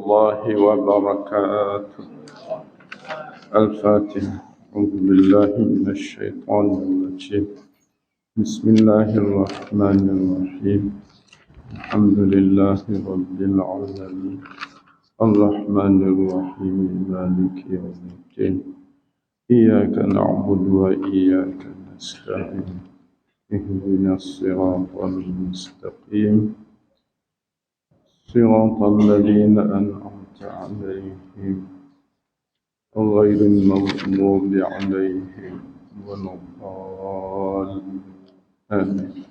الله وبركاته. الفاتحة. أعوذ بالله من الشيطان الرجيم. بسم الله الرحمن الرحيم. الحمد لله رب العالمين الرحمن الرحيم مالك يوم الدين إياك نعبد وإياك نستعين اهدنا الصراط المستقيم صراط الذين أنعمت عليهم غير المغضوب عليهم ولا الضالين آمين.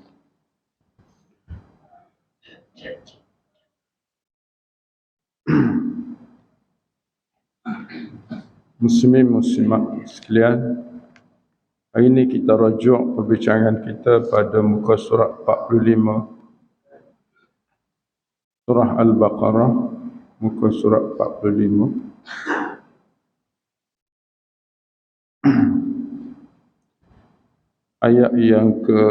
Muslimin muslimat sekalian, hari ini kita rujuk perbincangan kita pada muka surat 45 surah Al-Baqarah, muka surat 45. Ayat yang ke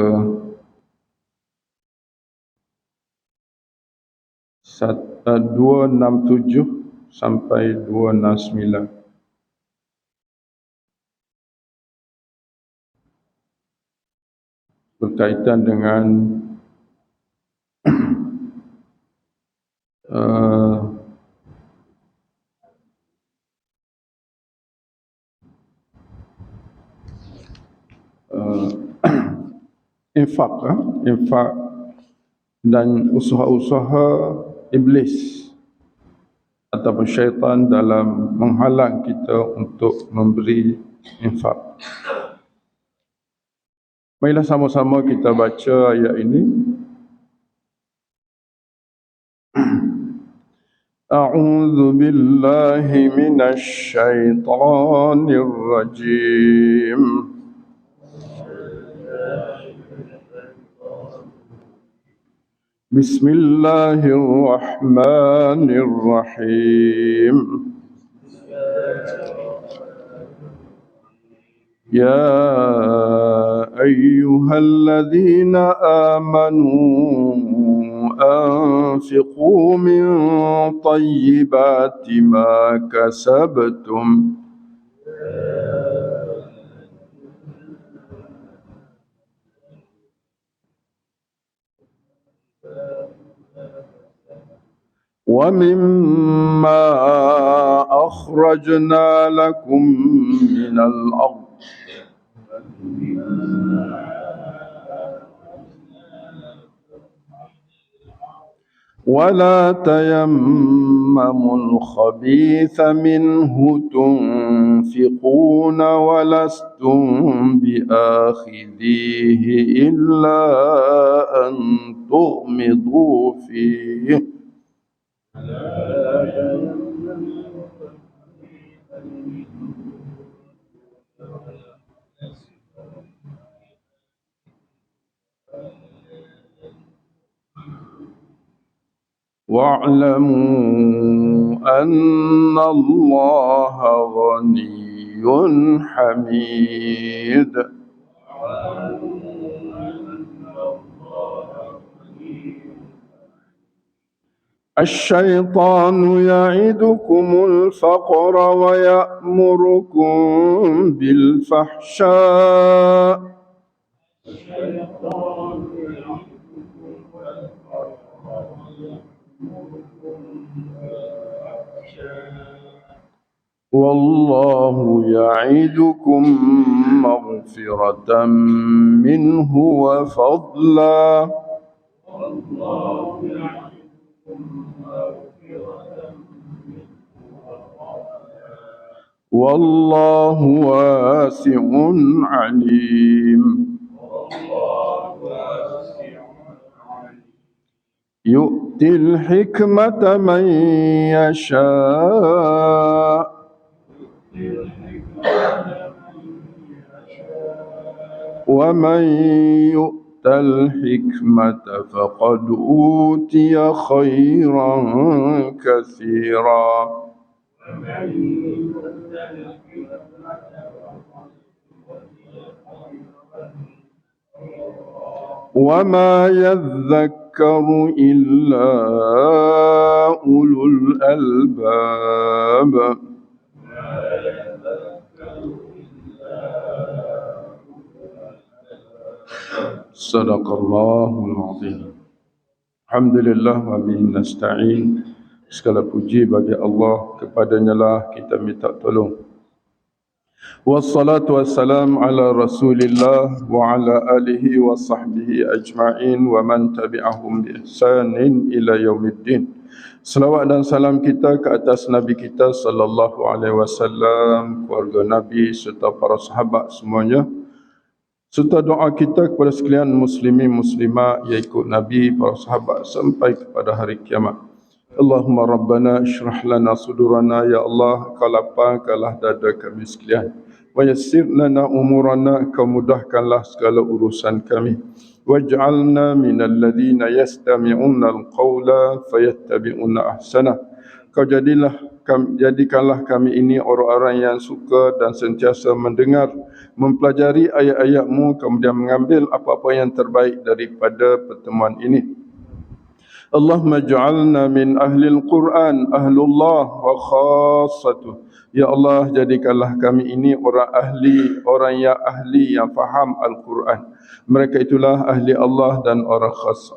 267 sampai 269. Berkaitan dengan infak dan usaha-usaha iblis ataupun syaitan dalam menghalang kita untuk memberi infak. Marilah sama-sama kita baca ayat ini. A'udzu billahi minasy syaithanir rajim. Bismillahirrahmanirrahim. Ya ayyuhalladzina amanu anfiqu min tayyibati ma kasabtum wa mimma akhrajna lakum minal ardh ولا تيمموا الخبيث منه تنفقون ولستم بآخذيه إلا أن تغمضوا فيه واعلموا أن الله غني حميد. الشيطان يعدكم الفقر ويأمركم بالفحشاء والله يعدكم مغفرة منه وفضلا والله واسع عليم. يؤتي الحكمة من يشاء ومن يؤت الحكمة فقد أوتي خيرا كثيرا وما يذكر إلا أولو الألباب. صدق الله العظيم. Alhamdulillah wa bihi nasta'in. Segala puji bagi Allah, kepadanya lah kita minta tolong. Wassalatu wassalam ala Rasulillah wa ala alihi wa sahbihi ajma'in wa man tabi'ahum bi ihsanin ila yaumiddin. Selawat dan salam kita ke atas Nabi kita sallallahu alaihi wasallam, keluarga Nabi serta para sahabat semuanya. Serta doa kita kepada sekalian muslimin muslimat yang ikut Nabi, para sahabat sampai kepada hari kiamat. Allahumma rabbana ishrah lana sudurana, ya Allah kau lapangkanlah dada kami sekalian. Wa yassir lana umurana, kau mudahkanlah segala urusan kami. Waj'alna minal ladzina yastami'una al-qawla fayattabi'una ahsana. Kau jadikanlah kami ini orang-orang yang suka dan sentiasa mendengar, mempelajari ayat-ayat-Mu, kemudian mengambil apa-apa yang terbaik daripada pertemuan ini. Allahumma ja'alna min ahli al-Quran, ahlullah wa khassatuh. Ya Allah, jadikanlah kami ini orang yang ahli yang faham Al-Quran. Mereka itulah ahli Allah dan orang khas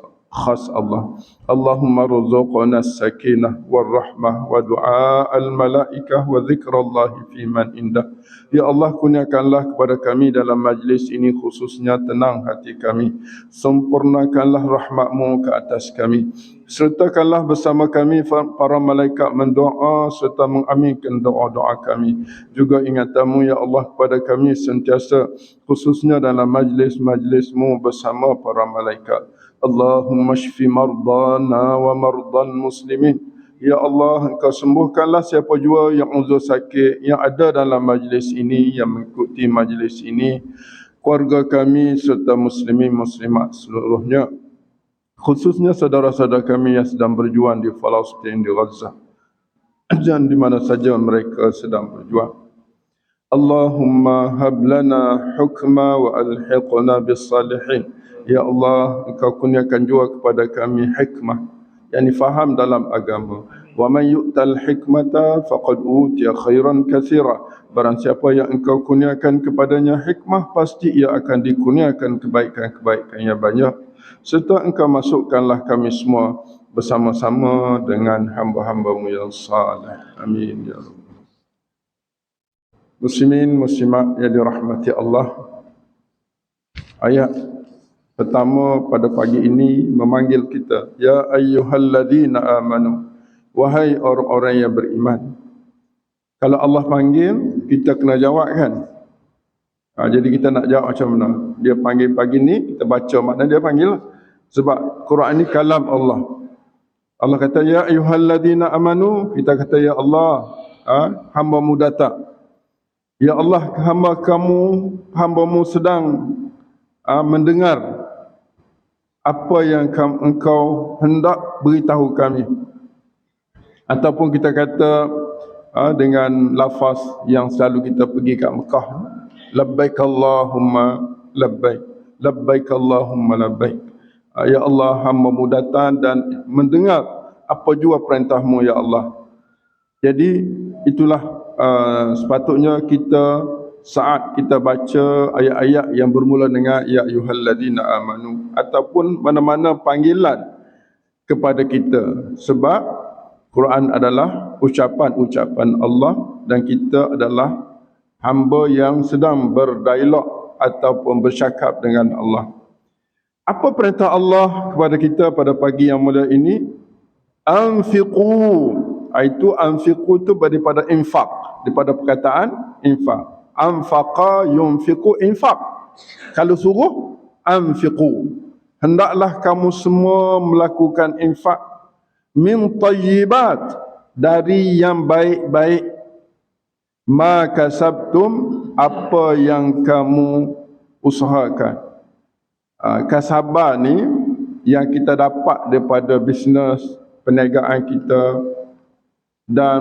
Allah. Allahumma rzuqna as-sakinah wal rahmah wa du'a al-malaikah wa zikrullah fi man indah. Ya Allah, kurniakanlah kepada kami dalam majlis ini khususnya tenang hati kami. Sempurnakanlah rahmat-Mu ke atas kami. Sertakanlah bersama kami para malaikat mendoa serta mengaminkan doa-doa kami. Juga ingatan-Mu ya Allah kepada kami sentiasa khususnya dalam majlis-majlis-Mu bersama para malaikat. Allahumma shfi mardana wa mardal muslimin. Ya Allah, Engkau sembuhkanlah siapa jua yang uzur sakit yang ada dalam majlis ini, yang mengikuti majlis ini, keluarga kami serta muslimin muslimat seluruhnya. Khususnya saudara-saudara kami yang sedang berjuang di Palestin, di Gaza, dan di mana saja mereka sedang berjuang. Allahumma hablana hukma wa alhiqna bis salihin. Ya Allah, Engkau kurniakan juga kepada kami hikmah, yakni faham dalam agama. Wa man yu'tal hikmata faqad utiya khairan katsira. Barang siapa yang Engkau kurniakan kepadanya hikmah, pasti ia akan dikurniakan kebaikan-kebaikan yang banyak. Serta Engkau masukkanlah kami semua bersama-sama dengan hamba-hamba-Mu yang saleh. Amin ya rabbal. Muslimin muslimat yang dirahmati Allah, ayat pertama pada pagi ini memanggil kita, ya ayyuhalladzina amanu, wahai orang-orang yang beriman. Kalau Allah panggil, kita kena jawab kan? Jadi kita nak jawab macam mana? Dia panggil pagi ni, kita baca makna dia panggil. Sebab Quran ni kalam Allah. Allah kata ya ayyuhalladzina amanu, kita kata ya Allah, hamba-Mu datang. Ya Allah, hamba-Mu sedang mendengar apa yang Engkau hendak beritahu kami. Ataupun kita kata dengan lafaz yang selalu kita pergi kat Mekah, labbaik Allahumma labbaik, labbaik Allahumma labbaik. Ya Allah, hamba-Mu datang dan mendengar apa jua perintah-Mu ya Allah. Jadi itulah sepatutnya kita saat kita baca ayat-ayat yang bermula dengan ya ayyuhalladzina amanu ataupun mana-mana panggilan kepada kita, sebab Quran adalah ucapan-ucapan Allah dan kita adalah hamba yang sedang berdialog ataupun bercakap dengan Allah. Apa perintah Allah kepada kita pada pagi yang mulia ini? Anfiqu. Itu anfiqu itu daripada infak, daripada perkataan infak. Anfaqa yunfiqu, infak. Kalau suruh anfiqu, hendaklah kamu semua melakukan infak. Min tayyibat, dari yang baik-baik. Ma kasabtum, apa yang kamu usahakan. Kasabah ni yang kita dapat daripada bisnes, perniagaan kita, dan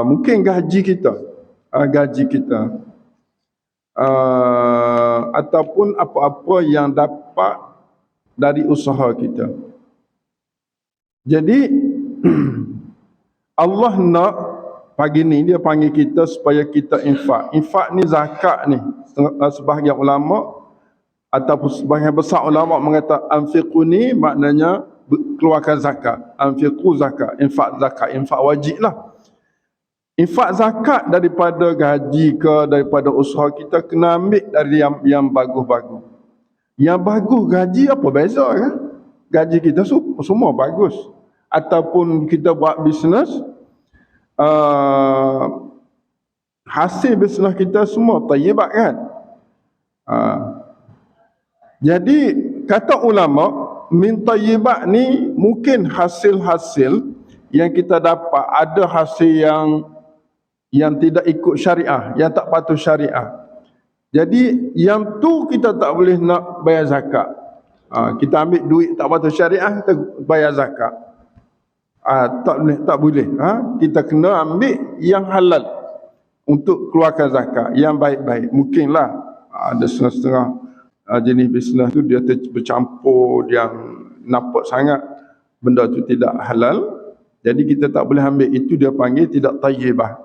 mungkin gaji kita, ataupun apa-apa yang dapat dari usaha kita. Jadi Allah nak pagi ni dia panggil kita supaya kita infak. Infak ni zakat ni. Sebahagian ulama ataupun sebahagian besar ulama mengata anfiqu ni maknanya keluarkan zakat. Anfiqu zakat, infak zakat, infak wajib lah. Infak zakat daripada gaji ke, daripada usaha kita kena ambil dari yang bagus-bagus. Yang bagus gaji apa beza kan? Gaji kita semua bagus. Ataupun kita buat bisnes, hasil bisnes kita semua tayyibat kan? Jadi kata ulama, min tayyibat ni mungkin hasil-hasil yang kita dapat ada hasil yang tidak ikut syariah, yang tak patuh syariah. Jadi yang tu kita tak boleh nak bayar zakat. Kita ambil duit tak patuh syariah, kita bayar zakat. Tak boleh. Kita kena ambil yang halal untuk keluarkan zakat, yang baik-baik. Mungkinlah ada setengah-setengah jenis bisnes tu dia bercampur yang nampak sangat benda tu tidak halal. Jadi kita tak boleh ambil, itu dia panggil tidak tayyibah.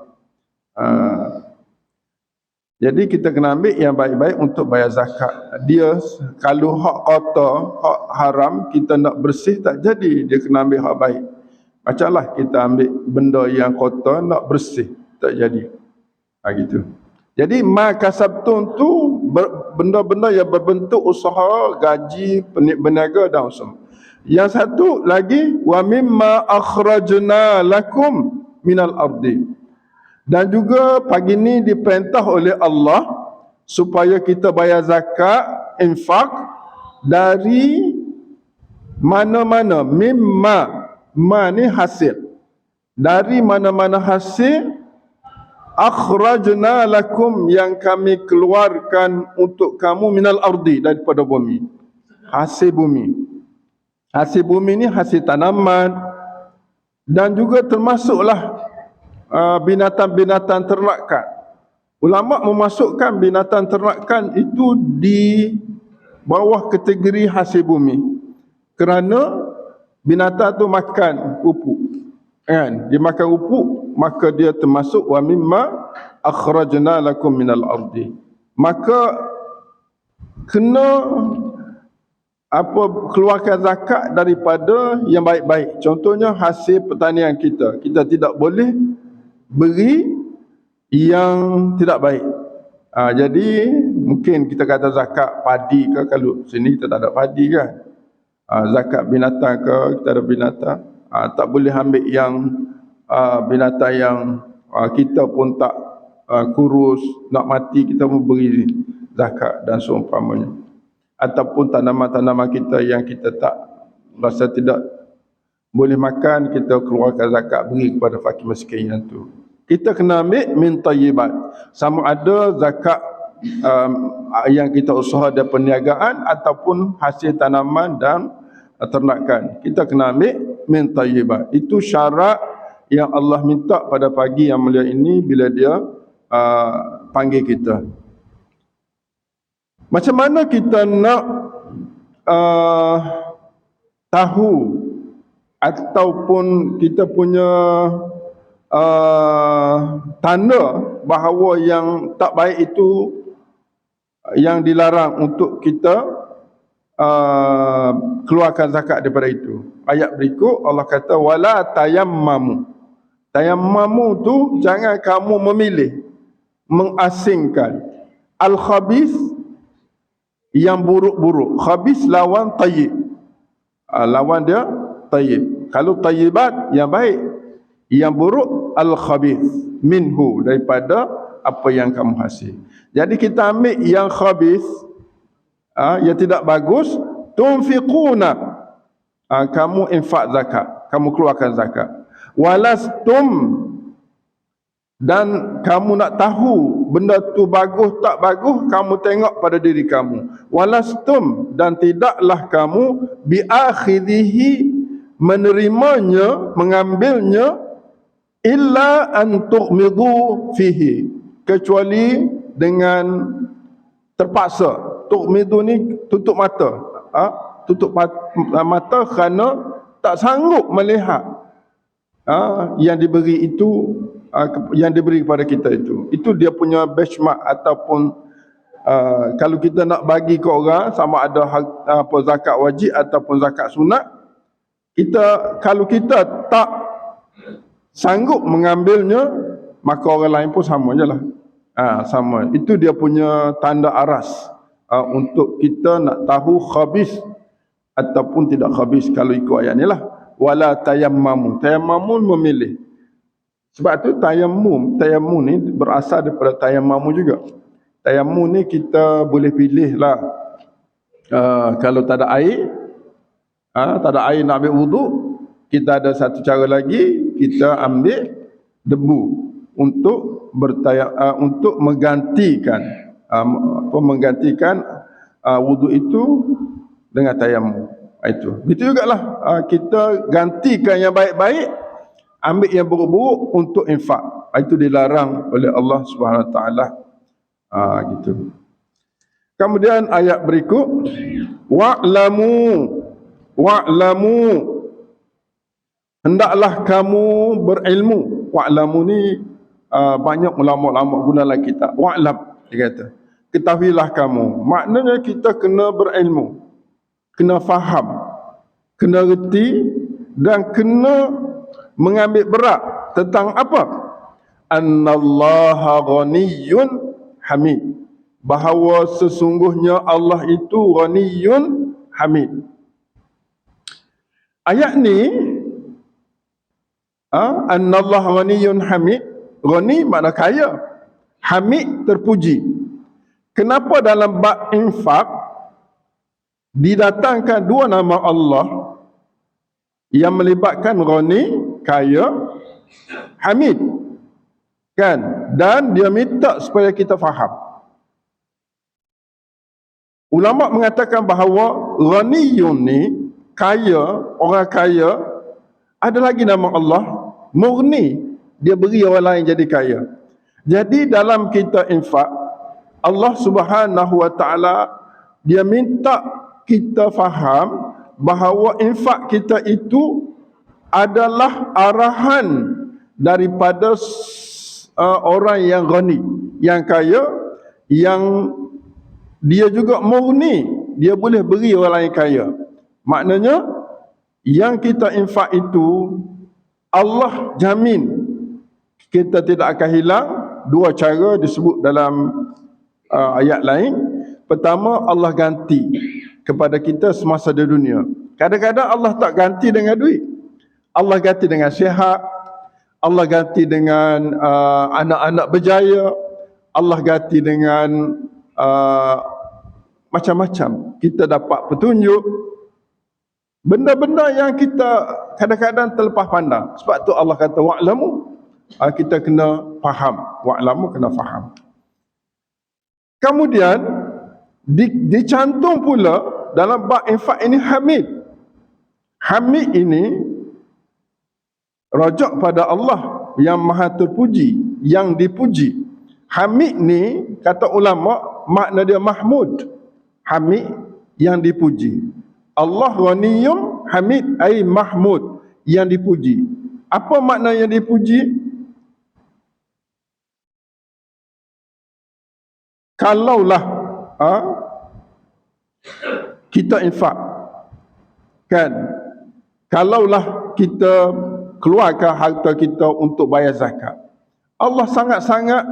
Jadi kita kena ambil yang baik-baik untuk bayar zakat. Dia kalau hak kotor, hak haram kita nak bersih tak jadi, dia kena ambil hak baik. Macamlah kita ambil benda yang kotor nak bersih tak jadi. Gitu. Jadi ma kasabtun tu benda-benda yang berbentuk usaha, gaji, berniaga dan usaha. Yang satu lagi wa mimma akhrajna lakum minal ardi. Dan juga pagi ni diperintah oleh Allah supaya kita bayar zakat, infak dari mana-mana. Mimma, ma ni hasil. Dari mana-mana hasil akhrajna lakum yang kami keluarkan untuk kamu minal ardi, daripada bumi. Hasil bumi. Hasil bumi ni hasil tanaman dan juga termasuklah binatang-binatang ternakan. Ulama memasukkan binatang ternakan itu di bawah kategori hasil bumi. Kerana binatang tu makan pupuk. Kan? Dia makan pupuk, maka dia termasuk wa mimma akhrajna lakum minal ardi. Maka kena keluarkan zakat daripada yang baik-baik. Contohnya hasil pertanian kita. Kita tidak boleh beri yang tidak baik. Jadi mungkin kita kata zakat padi ke, kalau sini kita tak ada padi kan. Zakat binatang ke, kita ada binatang. Tak boleh ambil yang binatang yang kita pun tak kurus, nak mati kita pun beri zakat dan seumpamanya. Ataupun tanaman-tanaman kita yang kita tak rasa tidak boleh makan, kita keluarkan zakat, beri kepada fakir miskin yang tu. Kita kena ambil min tayyibat. Sama ada zakat yang kita usaha dan perniagaan ataupun hasil tanaman dan ternakan. Kita kena ambil min tayyibat. Itu syarat yang Allah minta pada pagi yang mulia ini bila dia panggil kita. Macam mana kita nak tahu ataupun kita punya tanda bahawa yang tak baik itu yang dilarang untuk kita keluarkan zakat daripada itu. Ayat berikut Allah kata wala tayammamu. Tayammamu tu jangan kamu memilih, mengasingkan al-khabith, yang buruk-buruk. Khabith lawan tayyib. Lawan dia tayyib. Kalau tayyibat yang baik, yang buruk al-khabith minhu, daripada apa yang kamu hasil. Jadi kita ambil yang khabith, yang tidak bagus, tunfiquna, kamu infak zakat, kamu keluarkan zakat. Walastum, dan kamu nak tahu benda tu bagus tak bagus, kamu tengok pada diri kamu. Walastum, dan tidaklah kamu biakhidhihi, menerimanya, mengambilnya, illa an tughmidu fihi, kecuali dengan terpaksa. Tughmidu ni tutup mata. Tutup mata kerana tak sanggup melihat yang diberi itu, yang diberi kepada kita itu dia punya benchmark ataupun kalau kita nak bagi ke orang sama ada apa zakat wajib ataupun zakat sunat, kalau kita tak sanggup mengambilnya, maka orang lain pun sama je lah. Sama. Itu dia punya tanda aras untuk kita nak tahu khabis ataupun tidak khabis kalau ikut ayat ni lah. Wala tayammamu. Tayammamu memilih. Sebab tu tayammum ni berasal daripada tayammamu juga. Tayammum ni kita boleh pilih lah. Kalau tak ada air, nak ambil wuduk, kita ada satu cara lagi, kita ambil debu untuk untuk menggantikan wuduk itu dengan tayammum. Itu. Begitu jugalah kita gantikan yang baik-baik, ambil yang buruk-buruk untuk infak. Itu dilarang oleh Allah Subhanahu Wa Taala. Gitu. Kemudian ayat berikut, wa'lamu hendaklah kamu berilmu. Wa'lamu ni banyak ulama-ulama guna dalam kitab. Wa'lam, dia kata, ketahuilah kamu. Maknanya kita kena berilmu, kena faham, kena reti dan kena mengambil berat tentang apa? Annallaha ghaniyyun hamid. Bahawa sesungguhnya Allah itu ghaniyyun hamid. Ayat ni annallaha ghaniyyun hamid. Ghani makna kaya, hamid terpuji. Kenapa dalam bab infak didatangkan dua nama Allah yang melibatkan ghani, kaya, hamid, kan? Dan dia minta supaya kita faham. Ulama mengatakan bahawa ghaniyun ni, kaya, orang kaya, ada lagi nama Allah, murni, dia beri orang lain jadi kaya. Jadi dalam kita infak, Allah Subhanahu Wa Taala dia minta kita faham bahawa infak kita itu adalah arahan daripada orang yang ghani, yang kaya, yang dia juga murni, dia boleh beri orang lain kaya. Maknanya yang kita infak itu Allah jamin kita tidak akan hilang. Dua cara disebut dalam ayat lain. Pertama, Allah ganti kepada kita semasa di dunia. Kadang-kadang Allah tak ganti dengan duit, Allah ganti dengan sihat, Allah ganti dengan anak-anak berjaya, Allah ganti dengan macam-macam. Kita dapat petunjuk, benda-benda yang kita kadang-kadang terlepas pandang. Sebab tu Allah kata wa'lamu, kita kena faham. Wa'lamu, kena faham. Kemudian dicantum pula dalam bab infak ini hamid. Hamid ini rajak pada Allah yang maha terpuji, yang dipuji. Hamid ni kata ulama makna dia mahmud. Hamid yang dipuji. Allah ghaniyun hamid ai mahmud, yang dipuji. Apa makna yang dipuji? Kalaulah kita infak, kan, kalaulah kita keluarkan harta kita untuk bayar zakat, Allah sangat-sangat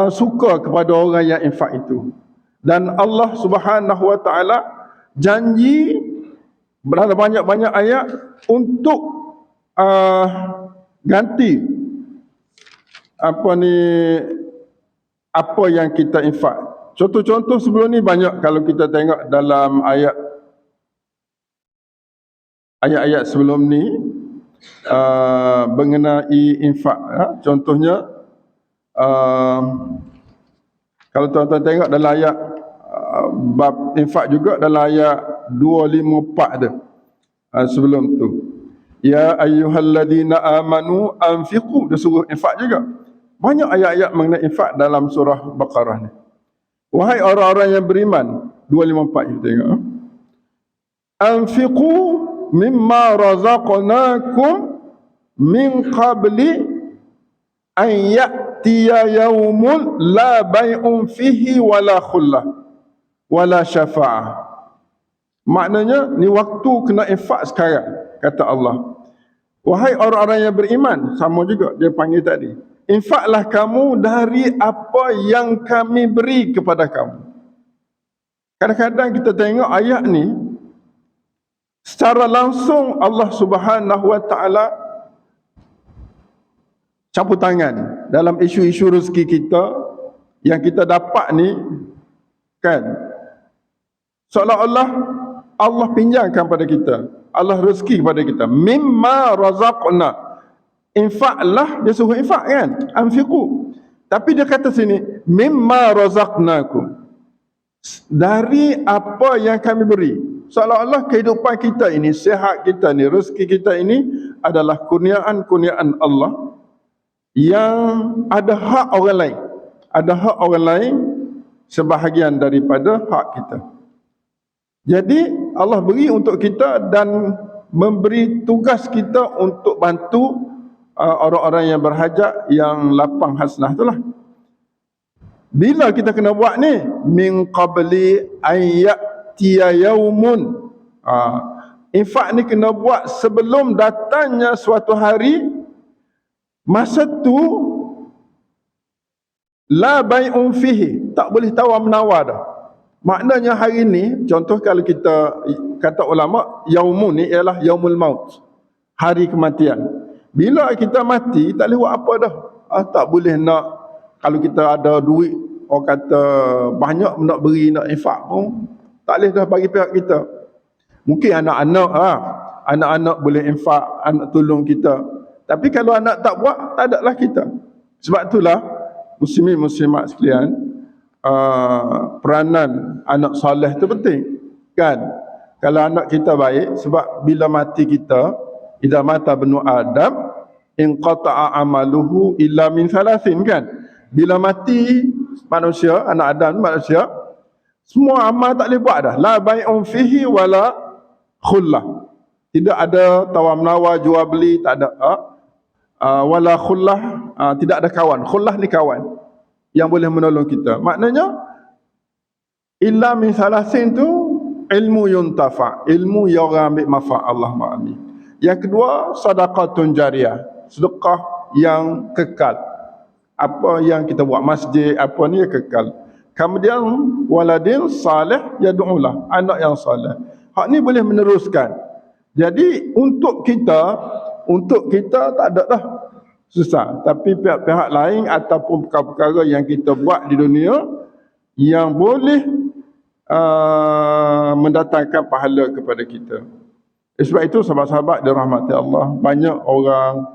suka kepada orang yang infak itu. Dan Allah Subhanahu Wa Taala janji dalam banyak-banyak ayat untuk ganti apa yang kita infak. Contoh-contoh sebelum ni banyak kalau kita tengok dalam ayat-ayat sebelum ni mengenai infak. Contohnya kalau tuan-tuan tengok dalam ayat bab infak juga dalam ayat 254 tu, sebelum tu, ya ayyuhalladzina amanu anfiqu, dia suruh infak juga. Banyak ayat-ayat mengenai infak dalam surah Baqarah ni. Wahai orang-orang yang beriman, 254 kita tengok, anfiqu mimma razaqnakum min qabli an ya'tiya yaumun la bai'un fihi wala khullah wala syafa'ah. Maknanya ni waktu kena infak sekarang, kata Allah. Wahai orang-orang yang beriman, sama juga dia panggil tadi, infaklah kamu dari apa yang kami beri kepada kamu. Kadang-kadang kita tengok ayat ni secara langsung Allah Subhanahu wa taala campur tangan dalam isu-isu rezeki kita yang kita dapat ni, kan, seolah-olah Allah pinjamkan pada kita, Allah rezeki kepada kita. Mimma razaqna, infaklah, dia suruh infak kan, anfiqu. Tapi dia kata sini mimma razaqnakum, dari apa yang kami beri. Seolah-olah kehidupan kita ini, sihat kita ni, rezeki kita ini adalah kurniaan-kurniaan Allah yang ada hak orang lain. Ada hak orang lain sebahagian daripada hak kita. Jadi Allah beri untuk kita dan memberi tugas kita untuk bantu orang-orang yang berhajat, yang lapang hasnah itulah. Bila kita kena buat ni? Min qabli ayyatiya yaumun. Infak ni kena buat sebelum datangnya suatu hari, masa tu la bai'un fihi, tak boleh tawar menawar dah. Maknanya hari ni, contoh kalau kita kata ulama, yaumun ni ialah yaumul maut, hari kematian. Bila kita mati, tak boleh buat apa dah. Tak boleh nak, kalau kita ada duit, orang kata banyak nak beri, nak infak pun tak boleh dah bagi pihak kita. Mungkin anak-anak anak-anak boleh infak, anak tolong kita. Tapi kalau anak tak buat, tak ada lah kita. Sebab itulah muslimin muslimat sekalian, peranan anak soleh tu penting, kan? Kalau anak kita baik, sebab bila mati kita, idza mata bnu adam inqata'a amaluhu illa min thalathin, kan? Bila mati manusia, anak Adam manusia, semua amal tak boleh buat dah. La bai'un fihi wala khullah, tidak ada tawar menawar, jual beli, tak ada. Wala khullah, tidak ada kawan. Khullah ni kawan yang boleh menolong kita. Maknanya illa min salasin tu ilmu yuntafa, ilmu yang orang ambil manfaat, Allah ma'amin. Yang kedua, sadaqatun jariyah, sedekah yang kekal. Apa yang kita buat masjid, apa ni kekal. Kemudian waladin salih yad'ulah, anak yang salih. Hak ni boleh meneruskan. Jadi untuk kita tak ada dah susah. Tapi pihak-pihak lain ataupun perkara-perkara yang kita buat di dunia yang boleh mendatangkan pahala kepada kita. Sebab itu sahabat-sahabat dirahmati Allah, banyak orang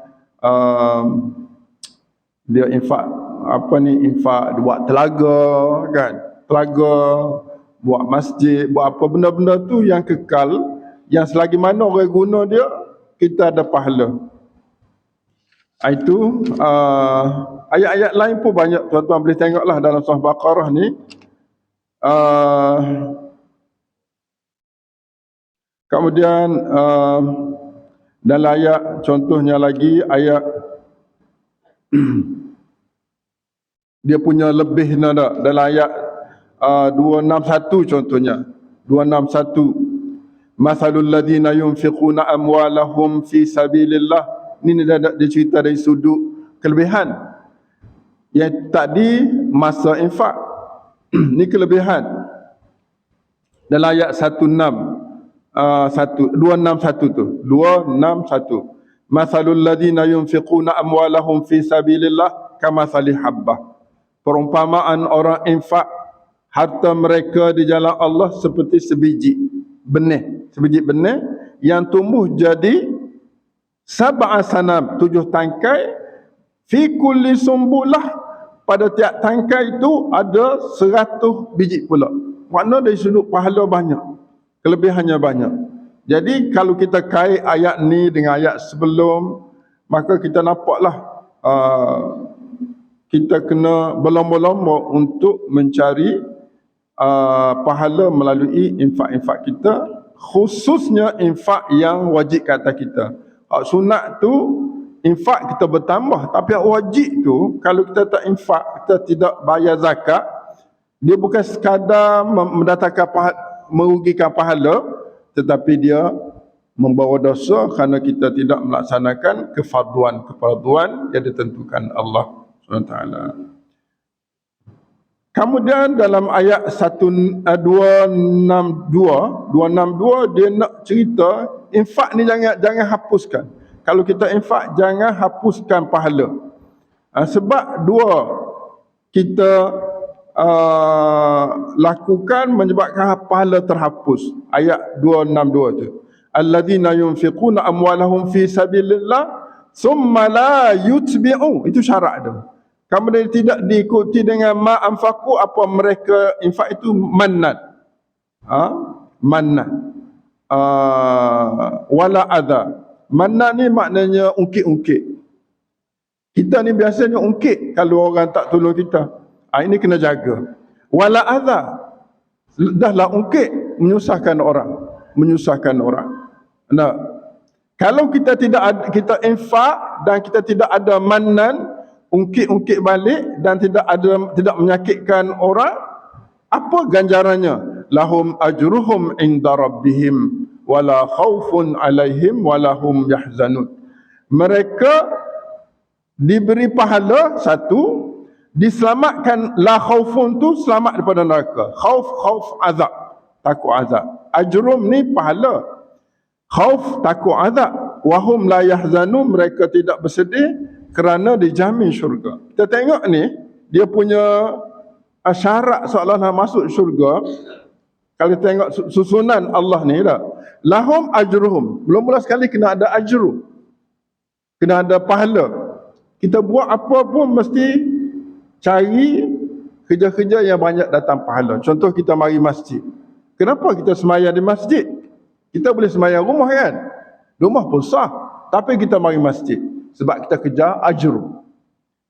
dia infak, infak buat telaga, kan, telaga, buat masjid, buat apa benda-benda tu yang kekal, yang selagi mana orang guna dia, kita ada pahala. Itu ayat-ayat lain pun banyak, tuan-tuan boleh tengoklah dalam surah Baqarah ni. Kemudian dalam ayat, contohnya lagi ayat dia punya lebih nada dalam ayat 261, contohnya 261, masalul ladina yunfiquna amwalahum fi sabilillah. Ini dia cerita dari sudut kelebihan. Yang tadi masa infak, ni kelebihan. Dalam ayat 261 tu, 261, masalul ladina yunfiquna amwalahum fi sabilillah kamathali habbah. Perumpamaan orang infak harta mereka di jalan Allah seperti sebiji benih yang tumbuh jadi sab'a sanam, 7 tangkai, fi kulli sumbulah, pada tiap tangkai itu ada 100 biji pula. Makna dari sudut pahala banyak, kelebihannya banyak. Jadi kalau kita kait ayat ni dengan ayat sebelum, maka kita nampaklah kita kena berlomba-lomba untuk mencari pahala melalui infak-infak kita, khususnya infak yang wajib kata kita. Sunat tu infak kita bertambah, tapi yang wajib tu kalau kita tak infak, kita tidak bayar zakat, dia bukan sekadar mendatangkan merugikan pahala, tetapi dia membawa dosa kerana kita tidak melaksanakan kefarduan yang ditentukan Allah SWT. Kemudian dalam ayat 262 dia nak cerita infak ni jangan hapuskan. Kalau kita infak jangan hapuskan pahala. Sebab dua kita lakukan menyebabkan pahala terhapus. Ayat 262 tu. Alladzina yunfiquna amwalahum fi sabilillah thumma la yutbi'u. Itu syarat dia. Kemudian tidak diikuti dengan ma'anfaku, apa mereka infak itu mannan. Mannan. Wala adha. Mannan ni maknanya ungkit-ungkit. Kita ni biasanya ungkit kalau orang tak tolong kita. Ini kena jaga. Wala adha. Dahlah ungkit, menyusahkan orang. Nah, kalau kita kita infak dan kita tidak ada mannan, ungkit-ungkit balik dan tidak menyakitkan orang, apa ganjarannya? Lahum ajruhum inda rabbihim wala khaufun alaihim wala hum yahzanun. Mereka diberi pahala satu, diselamatkan. La khaufun tu selamat daripada neraka. Khauf azab, takut azab. Ajrum ni pahala. Khauf takut azab. Wahum la yahzanun, mereka tidak bersedih kerana dijamin syurga. Kita tengok ni, dia punya syarat seolah-olah masuk syurga. Kalau kita tengok susunan Allah ni dah. Lahum ajruhum. Mula-mula sekali kena ada ajru. Kena ada pahala. Kita buat apa pun mesti cari kerja-kerja yang banyak datang pahala. Contoh kita mari masjid. Kenapa kita semayang di masjid? Kita boleh semayang rumah kan? Rumah pun sah. Tapi kita mari masjid. Sebab kita kejar ajru.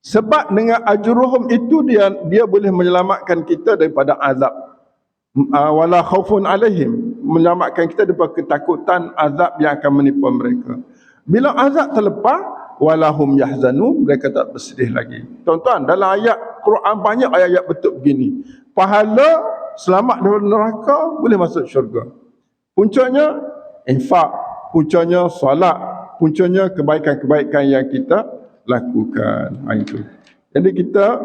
Sebab dengan ajruhum itu dia boleh menyelamatkan kita daripada azab. Wala khaufun alaihim, menyelamatkan kita daripada ketakutan azab yang akan menimpa mereka. Bila azab terlepas, walahum yahzanun, mereka tak bersedih lagi. Tuan-tuan, dalam ayat Quran banyak ayat-ayat betul begini. Pahala selamat dari neraka, boleh masuk syurga. Puncanya infak, puncanya solat, puncanya kebaikan-kebaikan yang kita lakukan. Itu. Jadi kita,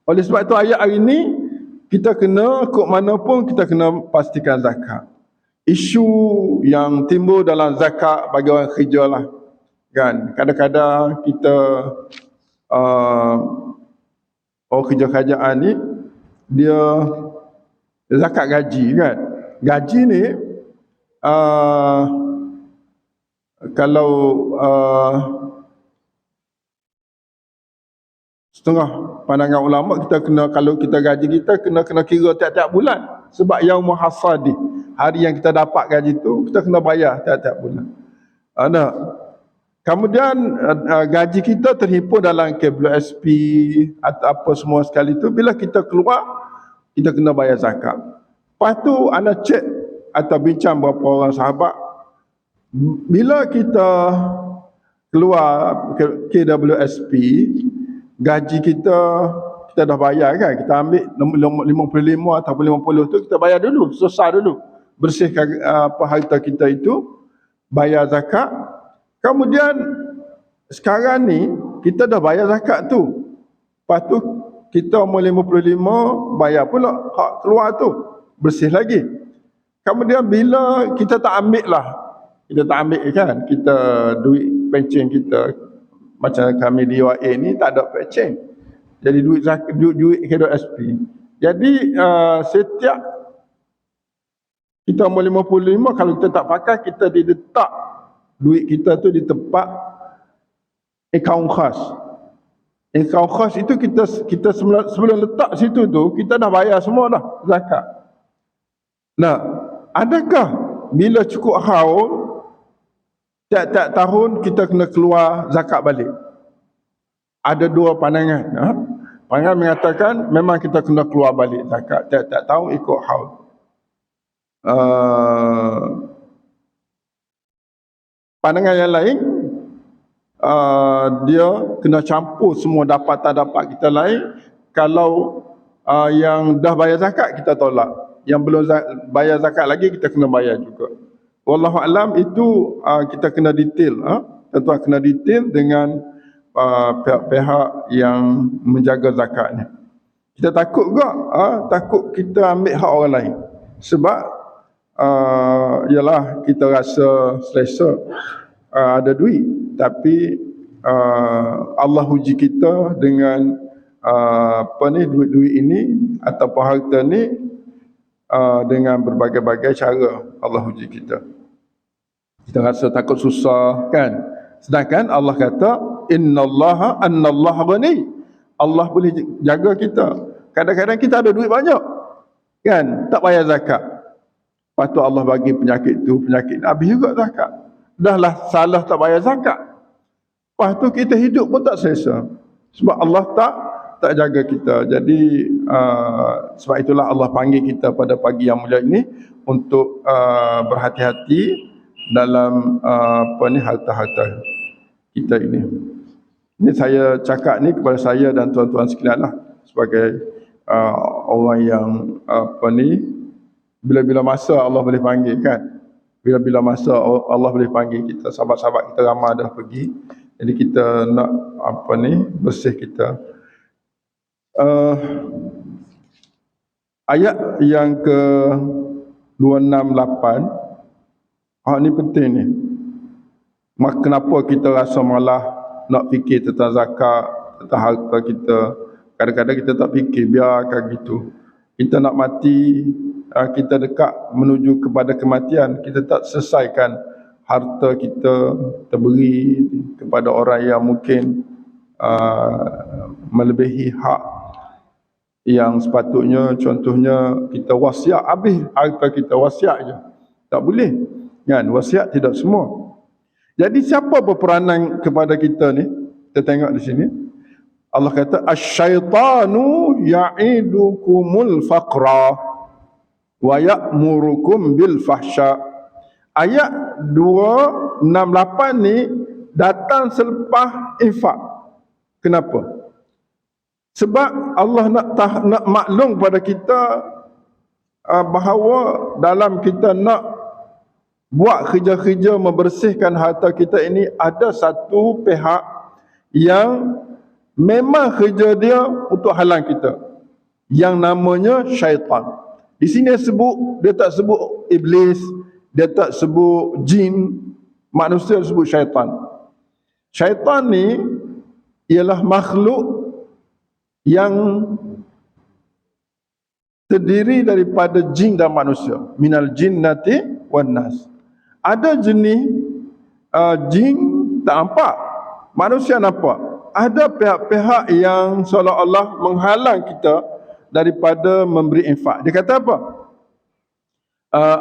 oleh sebab itu ayat hari ini, kita kena, kok mana pun kita kena pastikan zakat. Isu yang timbul dalam zakat bagi orang kerja lah. Kan? Kadang-kadang kita, orang kerja kerajaan ni, dia zakat gaji kan. Gaji ni, kalau setengah pandangan ulama, kita kena, kalau kita gaji kita kena kira tiap-tiap bulan. Sebab yaumul hasadi, hari yang kita dapat gaji tu, kita kena bayar tiap-tiap bulan. Kemudian gaji kita terhimpun dalam KWSP atau apa semua sekali tu, bila kita keluar kita kena bayar zakat. Lepas tu anda cek atau bincang beberapa orang sahabat, bila kita keluar KWSP, gaji kita dah bayar kan, kita ambil 55 ataupun 50 tu kita bayar dulu, selesai dulu, bersihkan harta kita itu, bayar zakat. Kemudian sekarang ni kita dah bayar zakat tu, lepas tu kita umur 55 bayar pula hak keluar tu, bersih lagi. Kemudian bila kita tak ambil kan, kita duit pencen kita, macam kami di UAE ni tak ada pencen, jadi duit KWSP. Jadi setiap kita umur 55, kalau kita tak pakai, kita diletak duit kita tu di tempat akaun khas. Akaun khas itu kita sebelum letak situ tu, kita dah bayar semua dah zakat. Nah, adakah bila cukup haul tiap-tiap tahun kita kena keluar zakat balik? Ada dua pandangan. Pandangan mengatakan memang kita kena keluar balik zakat tiap-tiap tahun ikut haul. Pandangan yang lain, dia kena campur semua dapat kita lain. Kalau yang dah bayar zakat kita tolak, yang belum bayar zakat lagi kita kena bayar juga. Wallahu alam, itu kita kena detail, tuan-tuan kena detail dengan pihak-pihak yang menjaga zakat ni. Kita takut juga, takut kita ambil hak orang lain. Sebab ialah kita rasa selesa ada duit, tapi Allah uji kita dengan duit-duit ini ataupun harta ni dengan berbagai-bagai cara. Allah uji kita. Kita rasa takut susah kan. Sedangkan Allah kata annallaha ghani. Allah boleh jaga kita. Kadang-kadang kita ada duit banyak kan, tak bayar zakat. Lepas tu Allah bagi penyakit tu, penyakit habis juga zakat. Dahlah salah tak bayar zakat. Lepas tu kita hidup pun tak selesa. Sebab Allah tak jaga kita. Jadi sebab itulah Allah panggil kita pada pagi yang mulia ini untuk berhati-hati dalam harta-harta kita ini. Ini saya cakap ni kepada saya dan tuan-tuan sekalian lah, sebagai orang yang bila-bila masa Allah boleh panggil kan. Bila-bila masa Allah boleh panggil kita. Sahabat-sahabat kita ramai dah pergi. Jadi kita nak bersih kita. Ayat yang ke 268, ni penting ni. Kenapa kita rasa malah nak fikir tentang zakat, tentang harta kita. Kadang-kadang kita tak fikir, biarkan gitu. Kita nak mati, kita dekat menuju kepada kematian, kita tak selesaikan harta kita terberi kepada orang yang mungkin melebihi hak yang sepatutnya. Contohnya kita wasiat, habis harta kita wasiat je. Tak boleh kan, wasiat tidak semua. Jadi siapa berperanan kepada kita ni? Kita tengok di sini. Allah kata asyaitanu ya'idukumul faqra wa ya'murukum bil fahsya. Ayat 268 ni datang selepas infak. Kenapa? Sebab Allah nak maklum kepada kita bahawa dalam kita nak buat kerja-kerja membersihkan harta kita ini, ada satu pihak yang memang kerja dia untuk halang kita, yang namanya syaitan. Di sini dia tak sebut iblis, dia tak sebut jin, manusia disebut syaitan. Syaitan ni ialah makhluk yang terdiri daripada jin dan manusia. Minal jinnati wan nas. Ada jenis jin tak nampak, manusia nampak. Ada pihak-pihak yang seolah-olah menghalang kita daripada memberi infak. Dia kata apa?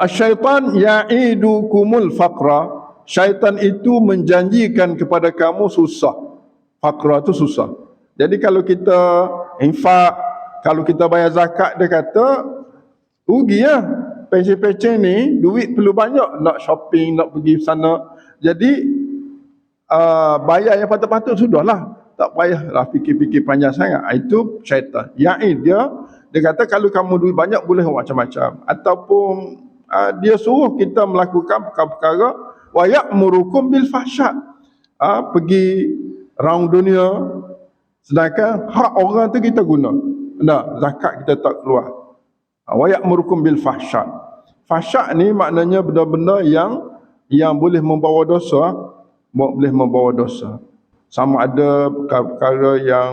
Asyaitan ya'idukumul faqra. Syaitan itu menjanjikan kepada kamu susah. Faqra itu susah. Jadi kalau kita infak, kalau kita bayar zakat, dia kata rugi ya. Pencen-pencen ni duit perlu banyak, nak shopping, nak pergi sana. Jadi bayar yang patut-patut sudahlah. Tak payahlah fikir-fikir panjang sangat. Itu syaitan. Ya'id dia kata kalau kamu duit banyak boleh macam-macam. Ataupun dia suruh kita melakukan perkara-perkara wa ya'murukum bil fahsya. Pergi round dunia, sedangkan hak orang tu kita guna. Nah, zakat kita tak keluar. Wa ya'murukum bil fahsya. Fahsya ni maknanya benda-benda yang boleh membawa dosa, boleh membawa dosa. Sama ada perkara-perkara yang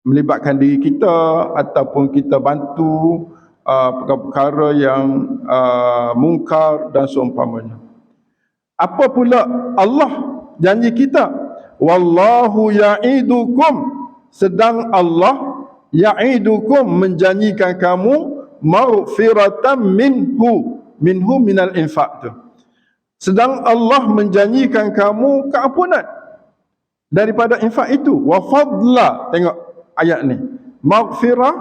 melibatkan diri kita, ataupun kita bantu perkara-perkara yang mungkar dan seumpamanya. Apa pula Allah janji kita? Wallahu ya'idukum, sedang Allah ya'idukum menjanjikan kamu maghfiratan minhu minal infaq tu. Sedang Allah menjanjikan kamu keampunan daripada infak itu. Wa fadla, tengok ayat ni, maghfirah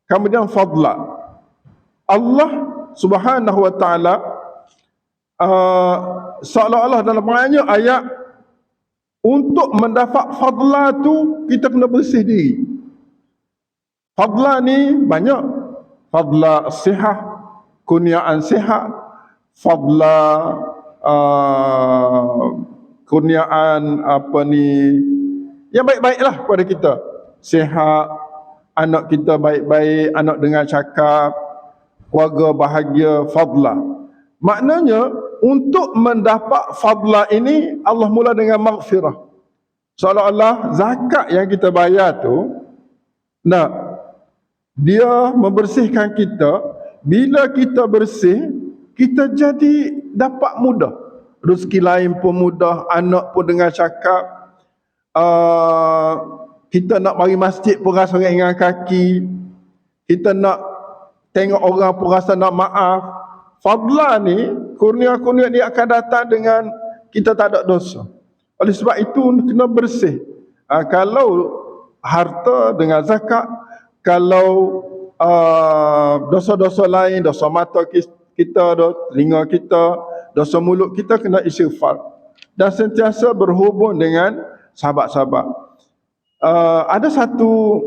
kemudian fadla. Allah Subhanahu wa taala Seolah-olah dalam banyak ayat, untuk mendapat fadla tu kita kena bersih diri. Fadla ni banyak. Fadla sihat, kurniaan sihat, fadla kurniaan yang baik-baiklah pada kita. Sihat, anak kita baik-baik, anak dengar cakap, keluarga bahagia, fadla. Maknanya untuk mendapat fadla ini Allah mula dengan maghfirah. Seolah-olah zakat yang kita bayar tu, dia membersihkan kita. Bila kita bersih, kita jadi dapat mudah. Rezeki lain pun mudah, anak pun dengar cakap, kita nak mari masjid pun rasa ringan kaki, kita nak tengok orang pun rasa nak maaf. Fadla ni, kurnia-kurnia ni akan datang dengan kita tak ada dosa. Oleh sebab itu kena bersih. Kalau harta dengan zakat, kalau dosa-dosa lain, dosa mata kita, telinga kita, dosa mulut kita, kena istighfar dan sentiasa berhubung dengan sahabat-sahabat. Ada satu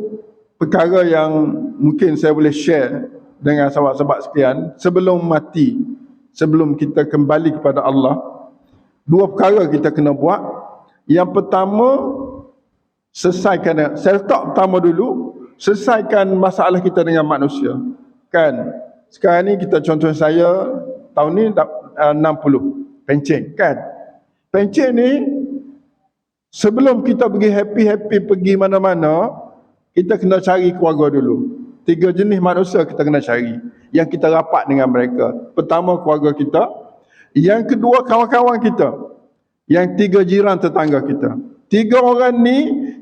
perkara yang mungkin saya boleh share dengan sahabat-sahabat sekalian sebelum mati, sebelum kita kembali kepada Allah. Dua perkara kita kena buat. Yang pertama, saya letak pertama dulu, selesaikan masalah kita dengan manusia. Kan? Sekarang ni kita, contoh saya, tahun ni 60, pencen, kan? Pencen ni, sebelum kita pergi happy-happy pergi mana-mana, kita kena cari keluarga dulu. 3 jenis manusia kita kena cari, yang kita rapat dengan mereka. Pertama, keluarga kita. Yang kedua, kawan-kawan kita. Yang 3, jiran tetangga kita. 3 orang ni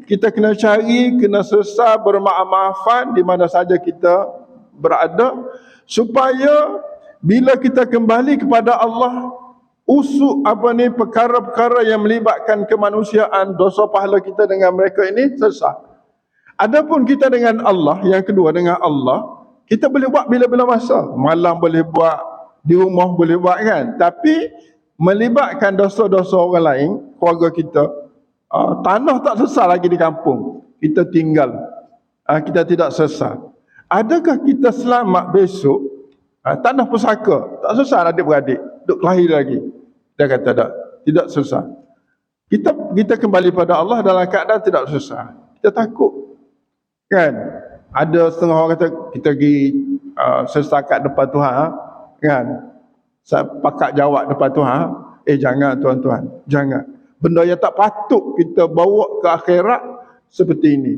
kita kena cari, kena selesai bermaaf-maafan di mana saja kita berada, supaya bila kita kembali kepada Allah, perkara-perkara yang melibatkan kemanusiaan, dosa pahala kita dengan mereka ini selesai. Adapun kita dengan Allah, yang kedua dengan Allah, kita boleh buat bila-bila masa. Malam boleh buat, di rumah boleh buat, kan? Tapi melibatkan dosa-dosa orang lain, keluarga kita, tanah tak selesai lagi di kampung, kita tinggal, kita tidak selesai. Adakah kita selamat besok? Tanah pusaka tak selesai, adik-beradik duk lahir lagi. Dia kata tidak selesai. Kita kembali pada Allah dalam keadaan tidak selesai. Kita takut, kan? Ada setengah orang kata kita pergi sestakat depan Tuhan, kan? Pakat jawab depan Tuhan, jangan tuan-tuan, jangan. Benda yang tak patut kita bawa ke akhirat seperti ini.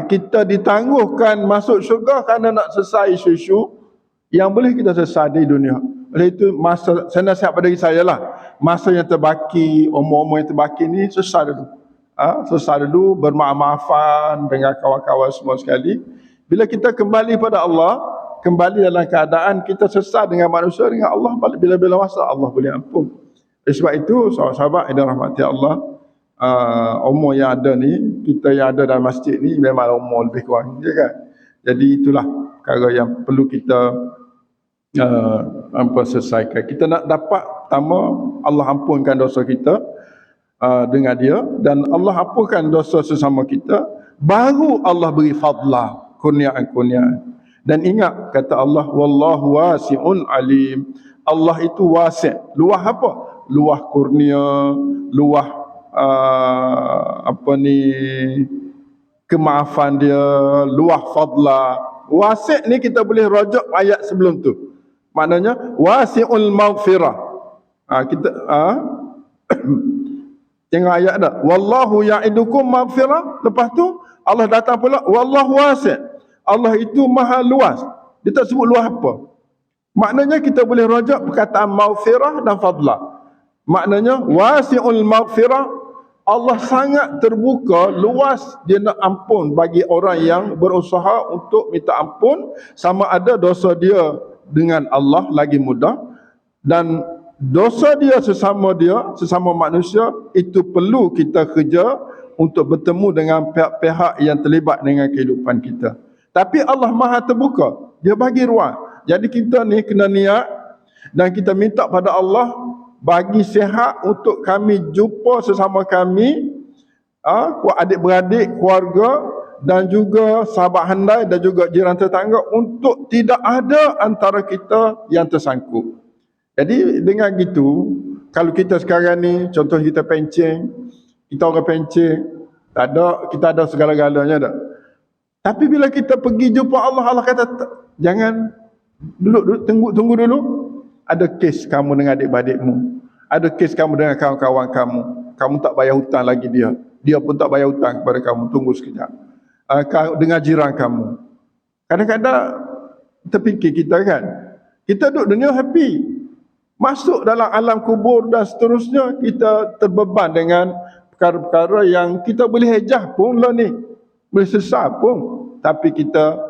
Kita ditangguhkan masuk syurga kerana nak selesai isu-isu yang boleh kita selesai di dunia. Oleh itu, masa saya nasihat pada diri saya lah, masa yang terbaki, umur-umur yang terbaki ni, selesai dulu. Selesai dulu, bermaaf-maafan dengan kawan-kawan semua sekali. Bila kita kembali pada Allah, kembali dalam keadaan kita selesai dengan manusia, dengan Allah, bila-bila masa Allah boleh ampun. Oleh sebab itu, sahabat-sahabat yang dirahmati Allah, umur yang ada ni, kita yang ada dalam masjid ni memang umur lebih kurang, kan? Jadi itulah perkara yang perlu kita selesaikan. Kita nak dapat, pertama, Allah ampunkan dosa kita dengan dia, dan Allah ampunkan dosa sesama kita, baru Allah beri fadlah, kurniaan-kurniaan. Dan ingat kata Allah, wallahu wasi'un alim. Allah itu wasi'. Luah apa? Luah kurnia, luah kemaafan dia, luah fadlah. Wasi' ni kita boleh rujuk ayat sebelum tu. Maknanya wasi'ul maghfirah. Kita tengok ayat dah. Wallahu ya'idukum maghfirah. Lepas tu Allah datang pula wallahu wasi'. Allah itu maha luas. Dia tak sebut luas apa. Maknanya kita boleh rujuk perkataan maghfirah dan fadlah. Maknanya wasi'ul maghfirah, Allah sangat terbuka, luas, dia nak ampun bagi orang yang berusaha untuk minta ampun, sama ada dosa dia dengan Allah lagi mudah, dan dosa dia sesama manusia, itu perlu kita kerja untuk bertemu dengan pihak-pihak yang terlibat dengan kehidupan kita. Tapi Allah maha terbuka, dia bagi ruang. Jadi kita ni kena niat dan kita minta pada Allah bagi sihat untuk kami jumpa sesama kami, adik-beradik, keluarga dan juga sahabat handai dan juga jiran tetangga, untuk tidak ada antara kita yang tersangkut. Jadi dengan gitu, kalau kita sekarang ni, contoh kita pencing, kita orang pencing, tak ada, kita ada segala-galanya dah. Tapi bila kita pergi jumpa Allah, Allah kata, jangan, dulu tunggu dulu. Ada kes kamu dengan adik-beradikmu, ada kes kamu dengan kawan-kawan kamu, kamu tak bayar hutang lagi dia pun tak bayar hutang kepada kamu, tunggu sekejap. Dengan jiran kamu, kadang-kadang terfikir kita kan, kita duduk dunia happy, masuk dalam alam kubur dan seterusnya, kita terbeban dengan perkara-perkara yang kita boleh hejah pun lah ni, boleh sesat pun, tapi kita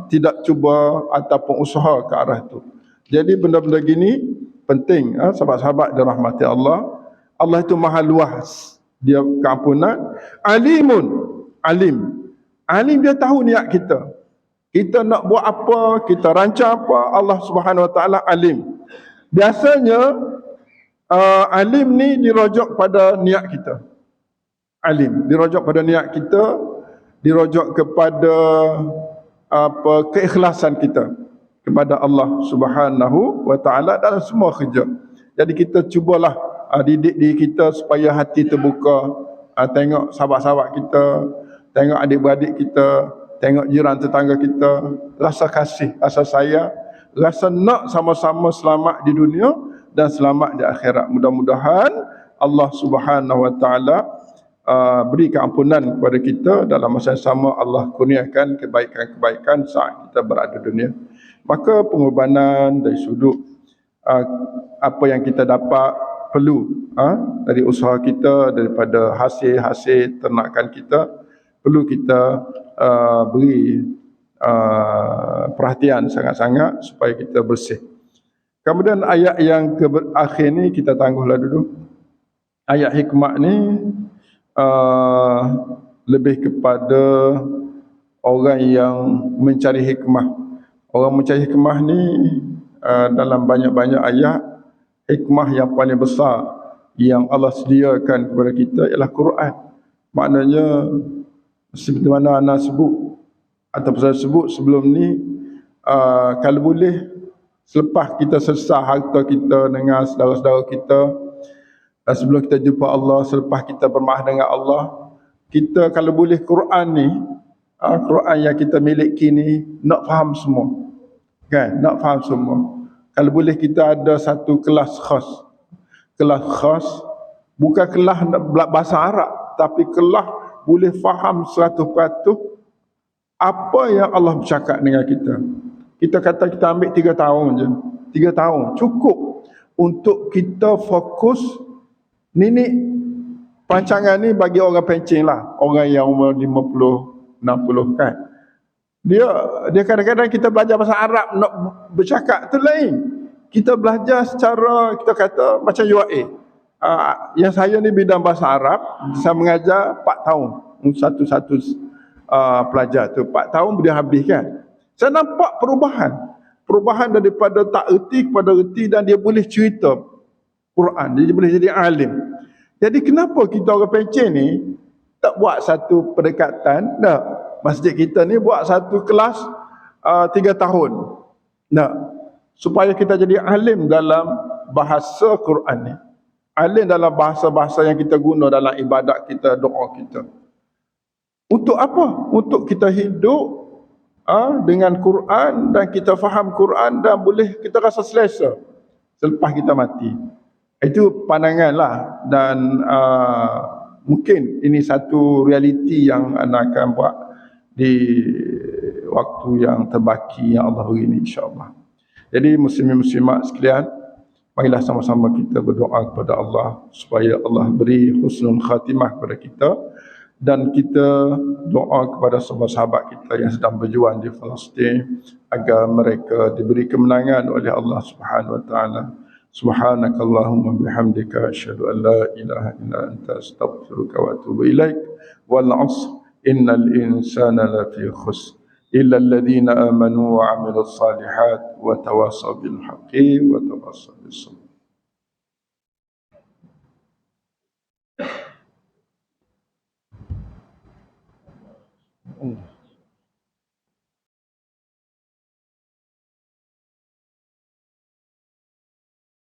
tidak cuba ataupun usaha ke arah tu. Jadi benda-benda gini penting, sahabat-sahabat dirahmati Allah. Allah itu maha luas, dia keampunan. Alim dia tahu niat kita, kita nak buat apa, kita rancang apa, Allah Subhanahu Wa Taala alim. Biasanya alim ni dirujuk pada niat kita. Alim dirujuk pada niat kita, dirujuk kepada keikhlasan kita kepada Allah Subhanahu Wa Taala dalam semua kerja. Jadi kita cubalah didik diri kita supaya hati terbuka, tengok sahabat-sahabat kita, tengok adik-beradik kita, tengok jiran tetangga kita, rasa kasih, rasa sayang, rasa nak sama-sama selamat di dunia dan selamat di akhirat. Mudah-mudahan Allah Subhanahu Wa Taala beri keampunan kepada kita, dalam masa yang sama Allah kurniakan kebaikan-kebaikan saat kita berada di dunia. Maka pengorbanan dari sudut apa yang kita dapat perlu dari usaha kita, daripada hasil ternakan kita, perlu kita beri perhatian sangat-sangat supaya kita bersih. Kemudian ayat yang akhir ni kita tangguhlah dulu. Ayat hikmah ni lebih kepada orang yang mencari hikmah. Orang mencari hikmah ni dalam banyak-banyak ayat, hikmah yang paling besar yang Allah sediakan kepada kita ialah Quran. Maknanya seperti mana ana sebut ataupun saya sebut sebelum ni, kalau boleh selepas kita selesai harta kita dengan saudara-saudara kita, sebelum kita jumpa Allah, selepas kita bermahal dengan Allah, kita kalau boleh Quran ni, Quran yang kita miliki ni nak faham semua, kan? Nak faham semua. Kalau boleh kita ada satu kelas khas, bukan kelas bahasa Arab, tapi kelas boleh faham 100% apa yang Allah bercakap dengan kita. Kita kata kita ambil 3 tahun je, 3 tahun cukup untuk kita fokus. Ni pancangan ni bagi orang pencing lah, orang yang umur 50, 60 kan. Dia kadang-kadang kita belajar bahasa Arab nak bercakap tu lain. Kita belajar secara, kita kata macam UAE. Yang saya ni bidang bahasa Arab, saya mengajar 4 tahun. Satu pelajar tu 4 tahun boleh habis kan. Saya nampak perubahan daripada tak erti kepada erti, dan dia boleh cerita Quran, dia boleh jadi alim. Jadi kenapa kita orang pencen ni tak buat satu pendekatan? Nah, masjid kita ni buat satu kelas 3 tahun. Nah, supaya kita jadi alim dalam bahasa Quran ni. Alim dalam bahasa-bahasa yang kita guna dalam ibadat kita, doa kita. Untuk apa? Untuk kita hidup dengan Quran, dan kita faham Quran, dan boleh kita rasa selesa selepas kita mati. Itu pandangan lah. Dan mungkin ini satu realiti yang anda akan buat di waktu yang terbaki yang Allah beri ini, insyaAllah. Jadi muslimin-muslimat sekalian, marilah sama-sama kita berdoa kepada Allah supaya Allah beri husnul khatimah kepada kita, dan kita doa kepada semua sahabat kita yang sedang berjuang di Palestin agar mereka diberi kemenangan oleh Allah Subhanahu Wa Taala. Subhanakallahumma bihamdika asyhadu an la ilaha illa anta astaghfiruka wa atubu ilaik. Wal 'asr innal insana lafi khusr illa alladhina amanu wa 'amilus salihat wa tawassaw bil haqqi wa tawassaw bis sabr. Allah.